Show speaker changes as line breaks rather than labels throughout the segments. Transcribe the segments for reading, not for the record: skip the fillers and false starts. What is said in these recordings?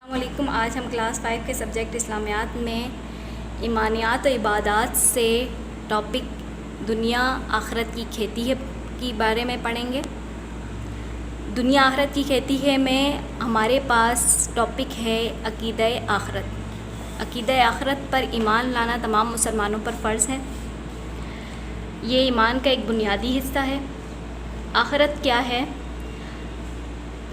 السلام علیکم۔ آج ہم کلاس 5 کے سبجیکٹ اسلامیات میں ایمانیات و عبادات سے ٹاپک دنیا آخرت کی کھیتی ہے کی بارے میں پڑھیں گے۔ دنیا آخرت کی کھیتی ہے میں ہمارے پاس ٹاپک ہے عقیدہ آخرت۔ عقیدہ آخرت پر ایمان لانا تمام مسلمانوں پر فرض ہے۔ یہ ایمان کا ایک بنیادی حصہ ہے۔ آخرت کیا ہے؟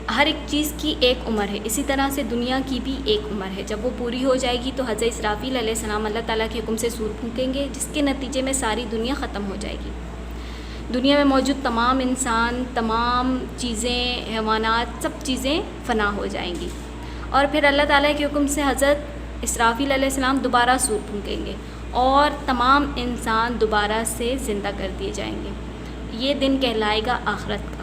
ہر ایک چیز کی ایک عمر ہے، اسی طرح سے دنیا کی بھی ایک عمر ہے۔ جب وہ پوری ہو جائے گی تو حضرت اسرافیل علیہ السلام اللہ تعالیٰ کے حکم سے سور پھونکیں گے، جس کے نتیجے میں ساری دنیا ختم ہو جائے گی۔ دنیا میں موجود تمام انسان، تمام چیزیں، حیوانات، سب چیزیں فنا ہو جائیں گی، اور پھر اللہ تعالیٰ کے حکم سے حضرت اسرافیل علیہ السلام دوبارہ سور پھونکیں گے اور تمام انسان دوبارہ سے زندہ کر دیے جائیں گے۔ یہ دن کہلائے گا آخرت کا۔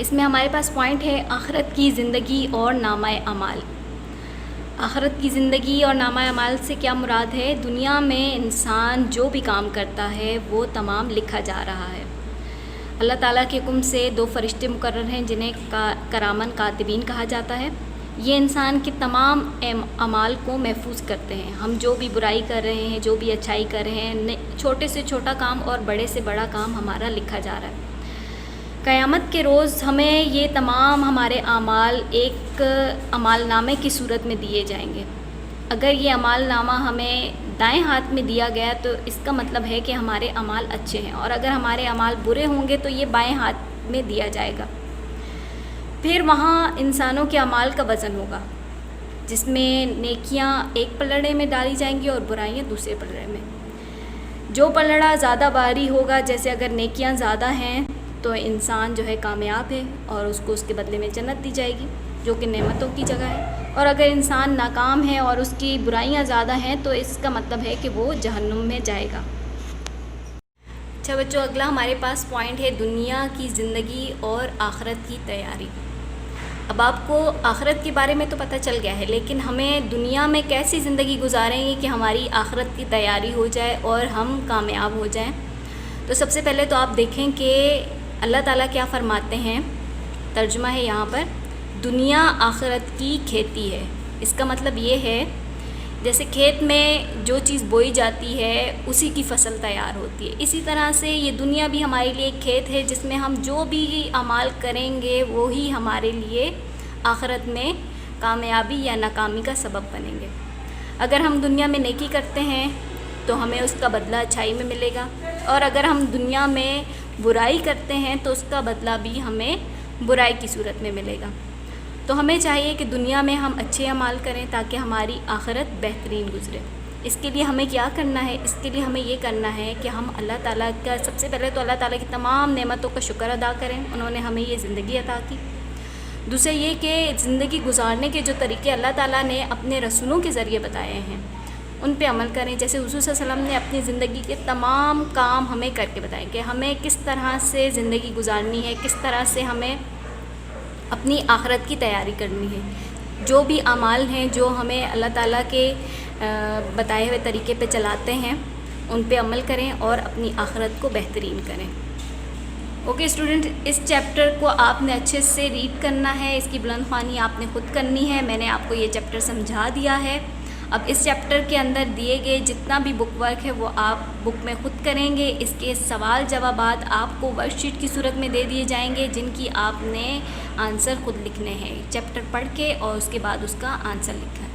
اس میں ہمارے پاس پوائنٹ ہے آخرت کی زندگی اور نامہ اعمال۔ آخرت کی زندگی اور نامہ اعمال سے کیا مراد ہے؟ دنیا میں انسان جو بھی کام کرتا ہے وہ تمام لکھا جا رہا ہے۔ اللہ تعالیٰ کے حکم سے 2 فرشتے مقرر ہیں جنہیں کرامن کاتبین کہا جاتا ہے۔ یہ انسان کے تمام اعمال کو محفوظ کرتے ہیں۔ ہم جو بھی برائی کر رہے ہیں، جو بھی اچھائی کر رہے ہیں، چھوٹے سے چھوٹا کام اور بڑے سے بڑا کام ہمارا لکھا جا رہا ہے۔ قیامت کے روز ہمیں یہ تمام ہمارے اعمال ایک اعمال نامے کی صورت میں دیے جائیں گے۔ اگر یہ اعمال نامہ ہمیں دائیں ہاتھ میں دیا گیا تو اس کا مطلب ہے کہ ہمارے اعمال اچھے ہیں، اور اگر ہمارے اعمال برے ہوں گے تو یہ بائیں ہاتھ میں دیا جائے گا۔ پھر وہاں انسانوں کے اعمال کا وزن ہوگا، جس میں نیکیاں ایک پلڑے میں ڈالی جائیں گی اور برائیاں دوسرے پلڑے میں۔ جو پلڑا زیادہ بھاری ہوگا، جیسے اگر نیکیاں زیادہ ہیں تو انسان جو ہے کامیاب ہے اور اس کو اس کے بدلے میں جنت دی جائے گی جو کہ نعمتوں کی جگہ ہے، اور اگر انسان ناکام ہے اور اس کی برائیاں زیادہ ہیں تو اس کا مطلب ہے کہ وہ جہنم میں جائے گا۔ اچھا بچوں، اگلا ہمارے پاس پوائنٹ ہے دنیا کی زندگی اور آخرت کی تیاری۔ اب آپ کو آخرت کے بارے میں تو پتہ چل گیا ہے، لیکن ہمیں دنیا میں کیسی زندگی گزاریں گے کہ ہماری آخرت کی تیاری ہو جائے اور ہم کامیاب ہو جائیں۔ تو سب سے پہلے تو آپ دیکھیں کہ اللہ تعالیٰ کیا فرماتے ہیں۔ ترجمہ ہے یہاں پر، دنیا آخرت کی کھیتی ہے۔ اس کا مطلب یہ ہے جیسے کھیت میں جو چیز بوئی جاتی ہے اسی کی فصل تیار ہوتی ہے، اسی طرح سے یہ دنیا بھی ہمارے لیے ایک کھیت ہے جس میں ہم جو بھی اعمال کریں گے وہی ہمارے لیے آخرت میں کامیابی یا ناکامی کا سبب بنیں گے۔ اگر ہم دنیا میں نیکی کرتے ہیں تو ہمیں اس کا بدلہ اچھائی میں ملے گا، اور اگر ہم دنیا میں برائی کرتے ہیں تو اس کا بدلہ بھی ہمیں برائی کی صورت میں ملے گا۔ تو ہمیں چاہیے کہ دنیا میں ہم اچھے اعمال کریں تاکہ ہماری آخرت بہترین گزرے۔ اس کے لیے ہمیں کیا کرنا ہے؟ اس کے لیے ہمیں یہ کرنا ہے کہ ہم اللہ تعالیٰ کا سب سے پہلے تو اللہ تعالیٰ کی تمام نعمتوں کا شکر ادا کریں، انہوں نے ہمیں یہ زندگی عطا کی۔ دوسرا یہ کہ زندگی گزارنے کے جو طریقے اللہ تعالیٰ نے اپنے رسولوں کے ذریعے بتائے ہیں ان پہ عمل کریں۔ جیسے حضور صلی اللہ علیہ وسلم نے اپنی زندگی کے تمام کام ہمیں کر کے بتائیں کہ ہمیں کس طرح سے زندگی گزارنی ہے، کس طرح سے ہمیں اپنی آخرت کی تیاری کرنی ہے۔ جو بھی اعمال ہیں جو ہمیں اللہ تعالیٰ کے بتائے ہوئے طریقے پہ چلاتے ہیں ان پہ عمل کریں اور اپنی آخرت کو بہترین کریں۔ اوکے اسٹوڈنٹ، اس چیپٹر کو آپ نے اچھے سے ریڈ کرنا ہے، اس کی بلند خوانی آپ نے خود کرنی ہے۔ میں نے آپ کو یہ چیپٹر سمجھا دیا ہے۔ اب اس چیپٹر کے اندر دیے گئے جتنا بھی بک ورک ہے وہ آپ بک میں خود کریں گے۔ اس کے سوال جوابات آپ کو ورک شیٹ کی صورت میں دے دیے جائیں گے جن کی آپ نے آنسر خود لکھنے ہیں، چیپٹر پڑھ کے اور اس کے بعد اس کا آنسر لکھنا ہے۔